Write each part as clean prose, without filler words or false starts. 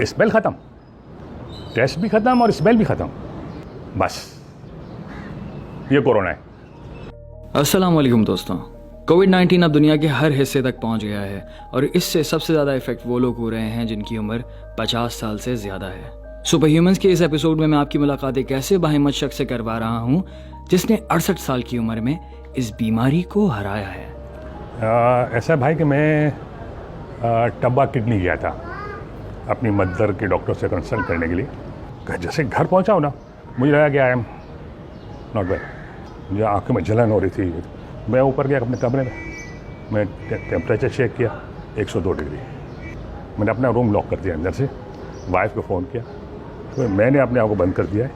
Smell ख़त्म, test भी ख़त्म और स्मेल भी ख़त्म, बस ये कोरोना है। अस्सलाम वालेकुम दोस्तों। कोविड-19 अब दुनिया के हर हिस्से तक पहुंच गया है और इससे सबसे ज़्यादा इफेक्ट वो लोग हो रहे हैं जिनकी उम्र 50 साल से ज़्यादा है। सुपर ह्यूमंस के इस एपिसोड में मैं आपकी मुलाकात एक ऐसे बाहिम्मत शख्स से करवा रहा हूं जिसने 68 साल की उम्र में इस बीमारी को हराया है। ऐसा भाई कि मैं टब्बा किडनी गया था अपनी मदर के डॉक्टर से कंसल्ट करने के लिए। जैसे घर पहुंचा हूँ ना, मुझे लगा कि आई एम नॉट वेल, मुझे आँखों में जलन हो रही थी। मैं ऊपर गया अपने कमरे में, मैं टेम्परेचर चेक किया 102 डिग्री। मैंने अपना रूम लॉक कर दिया अंदर से, वाइफ को फ़ोन किया, तो मैंने अपने आप को बंद कर दिया है,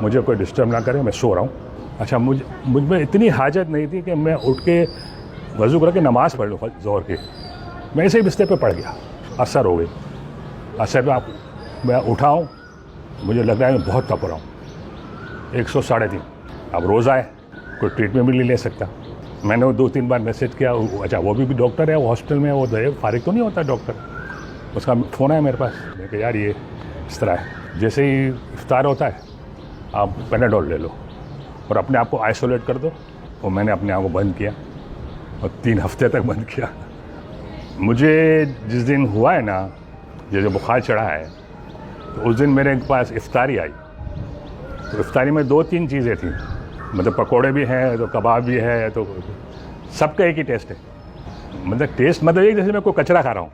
मुझे कोई डिस्टर्ब ना करे, मैं सो रहा हूँ। अच्छा, मुझ में इतनी हाजत नहीं थी कि मैं उठ के वज़ू करके नमाज़ पढ़ लूँ ज़ोहर की। मैं ऐसे ही बिस्तर पे पड़ गया, असर हो गई। असर में मैं उठा हूँ, मुझे लग रहा है मैं बहुत तप रहा हूँ। 103। अब रोज़ आए, कोई ट्रीटमेंट भी नहीं ले सकता। मैंने वो 2-3 बार मैसेज किया। अच्छा, वो भी डॉक्टर है, वो हॉस्पिटल में, वो फारिग तो नहीं होता डॉक्टर, उसका फ़ोन है मेरे पास। मैं कहा यार ये इस तरह है, जैसे ही इफ्तार होता है आप पैनाडोल ले लो और अपने आप को आइसोलेट कर दो। और मैंने अपने आप को बंद किया और 3 हफ्ते तक बंद किया। मुझे जिस दिन हुआ है ना, जैसे बुखार चढ़ा है, तो उस दिन मेरे पास इफ्तारी आई। तो इफ्तारी में 2-3 चीज़ें थी, मतलब पकोड़े भी हैं, तो कबाब भी है, तो सबका एक ही टेस्ट है। मतलब टेस्ट मतलब एक जैसे मैं कोई कचरा खा रहा हूँ।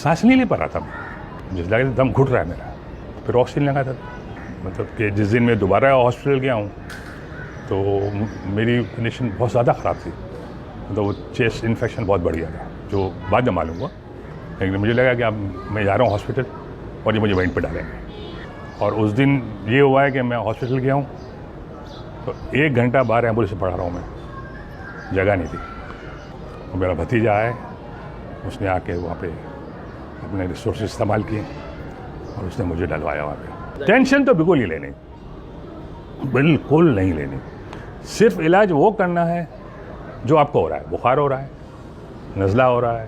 सांस नहीं ले पा रहा था, जिस लगा दम घुट रहा है मेरा। फिर ऑक्सीजन लगा था। मतलब कि जिस दिन मैं दोबारा हॉस्पिटल गया हूँ तो मेरी कंडीशन बहुत ज़्यादा ख़राब थी। मतलब वो चेस्ट इन्फेक्शन बहुत बढ़ गया था, जो बाद में मालूम हुआ। लेकिन मुझे लगा कि अब मैं जा रहा हूँ हॉस्पिटल और ये मुझे वहीं पर डालेंगे। और उस दिन ये हुआ है कि मैं हॉस्पिटल गया हूँ तो 1 घंटा बाहर एम्बुलेंस से पढ़ा रहा हूँ मैं, जगह नहीं थी। और मेरा भतीजा है, उसने आके वहाँ पे अपने रिसोर्स इस्तेमाल किए और उसने मुझे डलवाया वहाँ पे। टेंशन तो बिल्कुल ही लेनी, बिल्कुल नहीं लेनी। सिर्फ इलाज वो करना है जो आपको हो रहा है। बुखार हो रहा है, नज़ला हो रहा है,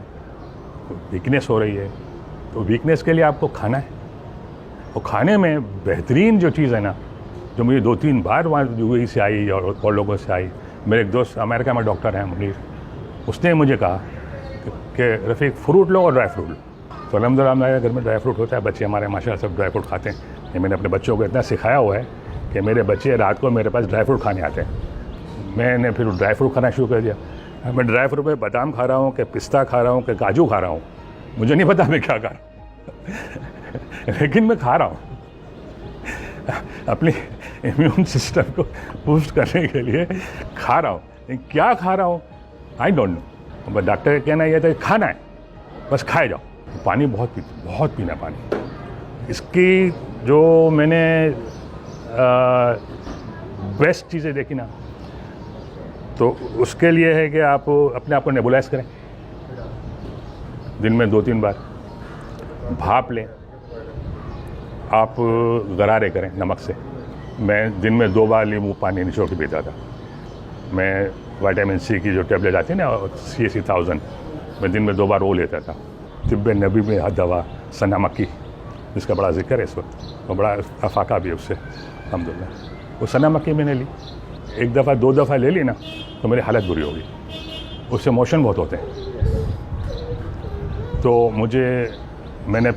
वीकनेस हो रही है, तो वीकनेस के लिए आपको खाना है। और खाने में बेहतरीन जो चीज़ है ना, जो मुझे 2-3 बार वहाँ यूएई से आई और लोगों से आई। मेरे एक दोस्त अमेरिका में डॉक्टर हैं, मुनीर, उसने मुझे कहा कि रफ़ीक फ्रूट लो और ड्राई फ्रूट लो। तो अलहम्दुलिल्लाह हमारे घर में ड्राई फ्रूट होता है, बच्चे हमारे माशाल्लाह सब ड्राई फ्रूट खाते हैं। ये मैंने अपने बच्चों को इतना सिखाया हुआ है कि मेरे बच्चे रात को मेरे पास ड्राई फ्रूट खाने आते हैं। मैंने फिर ड्राई फ्रूट खाना शुरू कर दिया। मैं ड्राई फ्रूट में बादाम खा रहा हूँ, कि पिस्ता खा रहा हूँ, कि काजू खा रहा हूँ, मुझे नहीं पता मैं क्या खा रहा हूँ लेकिन मैं खा रहा हूँ अपनी इम्यून सिस्टम को बूस्ट करने के लिए खा रहा हूँ। क्या खा रहा हूँ आई डोंट नो, बस डॉक्टर का कहना यह था खाना है, बस खाए जाओ। पानी बहुत पीना पानी। इसकी जो मैंने बेस्ट चीज़ें देखी ना, तो उसके लिए है कि आप अपने आप को नेबुलाइज करें, दिन में 2-3 बार भाप लें, आप गरारे करें नमक से। मैं दिन में 2 बार नींबू पानी निचोड़ के पीता था। मैं विटामिन सी की जो टेबलेट आती है ना, CC 1000, मैं दिन में 2 बार वो लेता था। तिब्बे नबी में हर दवा सना मक्की, जिसका बड़ा जिक्र है इस वक्त और बड़ा अफाका भी है उससे अल्हम्दुलिल्लाह। वो सना मक्की मैंने ली, 1 दफ़ा 2 दफ़ा ले ली ना तो मेरी हालत बुरी होगी, उससे मोशन बहुत होते हैं। तो मैंने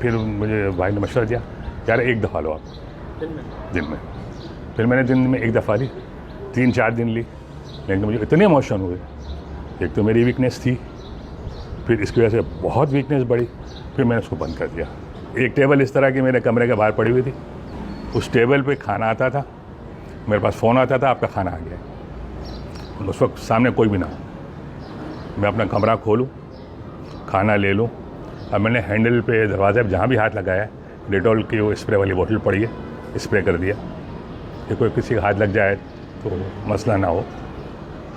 भाई ने मशवरा दिया, यार 1 दफ़ा लो आप दिन में। फिर मैंने दिन में 1 दफ़ा ली, 3-4 दिन ली, लेकिन मुझे इतने मोशन हुए। एक तो मेरी वीकनेस थी, फिर इसकी वजह से बहुत वीकनेस बढ़ी, फिर मैंने उसको बंद कर दिया। एक टेबल इस तरह की मेरे कमरे के बाहर पड़ी हुई थी, उस टेबल पे खाना आता था, मेरे पास फ़ोन आता था आपका खाना आ गया। उस वक्त सामने कोई भी ना हो, मैं अपना कमरा खोलूँ, खाना ले लूँ। अब मैंने हैंडल पे, दरवाजे पे जहाँ भी हाथ लगाया, डेटॉल की वो स्प्रे वाली बोतल पड़ी है, स्प्रे कर दिया कि कोई किसी का हाथ लग जाए तो मसला ना हो।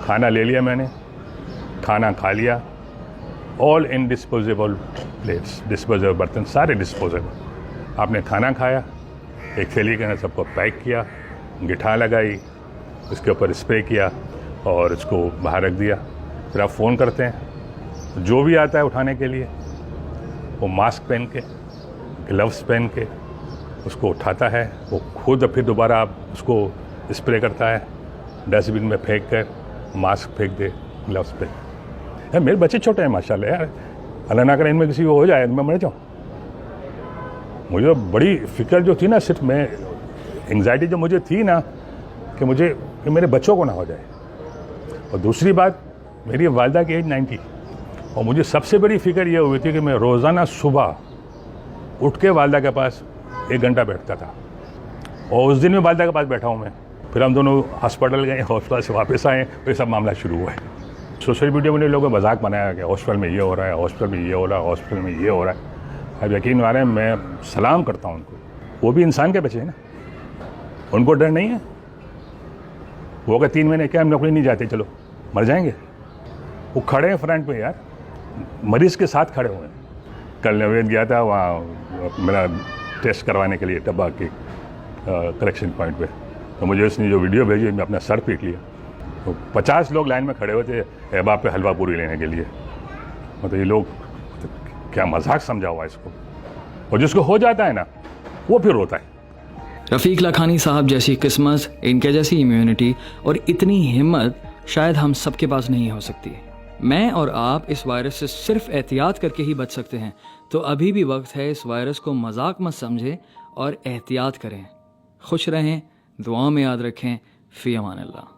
खाना ले लिया मैंने, खाना खा लिया, all in disposable plates, disposable बर्तन सारे डिस्पोजेबल। आपने खाना खाया, एक थैली के अंदर सबको पैक किया, गिठा लगाई, उसके ऊपर स्प्रे किया और इसको बाहर रख दिया। फिर आप फ़ोन करते हैं, जो भी आता है उठाने के लिए वो मास्क पहन के, ग्लव्स पहन के उसको उठाता है, वो खुद फिर दोबारा उसको स्प्रे करता है, डस्टबिन में फेंक कर मास्क फेंक दे ग्लव्स पे। यार मेरे बच्चे छोटे हैं माशाल्लाह यार, अल्लाह ना करे इनमें किसी को हो जाए मैं मर जाऊँ। मुझे तो बड़ी फिक्र जो थी ना, सिर्फ मैं एंग्जाइटी जो मुझे थी ना कि मेरे बच्चों को ना हो जाए। और दूसरी बात, मेरी वालिदा की एज 90 और मुझे सबसे बड़ी फिक्र ये हुई थी कि मैं रोज़ाना सुबह उठ के वालिदा के पास 1 घंटा बैठता था, और उस दिन में वालिदा के पास बैठा हूँ मैं। फिर हम दोनों हॉस्पिटल गए, हॉस्पिटल से वापस आए, फिर सब मामला शुरू हुआ है। सोशल मीडिया में लोगों को मजाक बनाया कि हॉस्पिटल में ये हो रहा है, हॉस्पिटल में ये हो रहा है, हॉस्पिटल में ये हो रहा है। अब यकीन माने मैं सलाम करता हूँ उनको, वो भी इंसान के बच्चे हैं ना, उनको डर नहीं है। वो अगर 3 महीने क्या हम नौकरी नहीं जाते, चलो मर जाएंगे। वो खड़े हैं फ्रंट पे यार, मरीज़ के साथ खड़े हुए हैं। कल नवेद गया था वहाँ मेरा टेस्ट करवाने के लिए टब्बा के कलेक्शन पॉइंट पे, तो मुझे उसने जो वीडियो भेजी मैं अपना सर पीट लिया। तो 50 लोग लाइन में खड़े हुए थे एहबाब पे हलवा पूरी लेने के लिए। मतलब ये लोग क्या मजाक समझा हुआ इसको, और जिसको हो जाता है ना वो फिर रोता है। रफ़ीक लाखानी साहब जैसी किस्मत, इनके जैसी इम्यूनिटी और इतनी हिम्मत शायद हम सबके पास नहीं हो सकती। मैं और आप इस वायरस से सिर्फ एहतियात करके ही बच सकते हैं, तो अभी भी वक्त है इस वायरस को मजाक मत समझें और एहतियात करें। खुश रहें, दुआओं में याद रखें। फ़ी अमान अल्लाह।